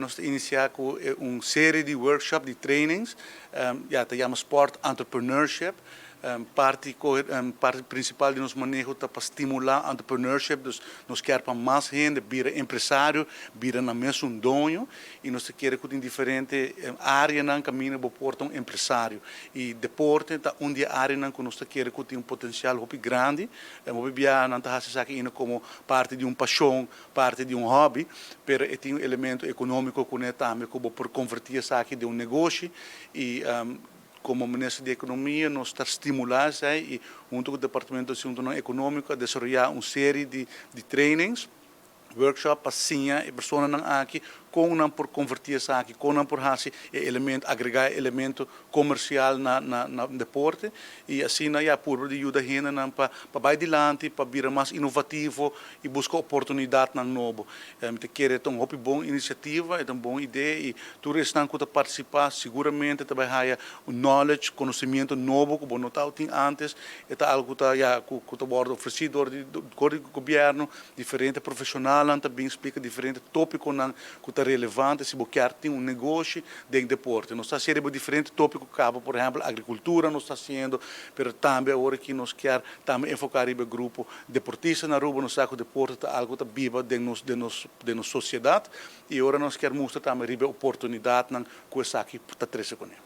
Nós iniciamos com uma série de workshops, de trainings, que chama Sport Entrepreneurship. Parte principal de nosso manejo é para estimular o entrepreneurship, nós queremos mais gente, vira empresário, vira na mesma dono, e nós queremos que em diferentes áreas no caminho para portar um empresário. E deporte é uma área que nós queremos que tenha um potencial muito grande, não é como parte de uma paixão, parte de um hobby, mas tem um elemento econômico que também por convertir isso aqui de um negócio e como Ministro de Economia, nós estamos estimulando e junto com o Departamento de Assuntos Econômicos a desenvolver uma série de trainings, workshops, para as pessoas aqui, com por convertir isso aqui, com por fazer elemento, agregar elemento comercial na deporte e assim a por de ajuda a gente para ir adiante, para vir mais inovativo e buscar oportunidade na novo. É uma boa iniciativa, é uma boa ideia e todos estão que participar seguramente também há knowledge, conhecimento novo que não tinha antes, é algo que está oferecido do governo, diferente profissional também explica diferentes tópicos que relevante se você tem um negócio de deporte. Nós estamos fazendo diferentes tópicos, por exemplo, agricultura, nós estamos fazendo, mas também agora que nós queremos também enfocar o grupo deportista na rua, nós sabemos que o deporte é algo que viva de nossa sociedade e agora nós queremos mostrar também a oportunidade que isso aqui está trazendo.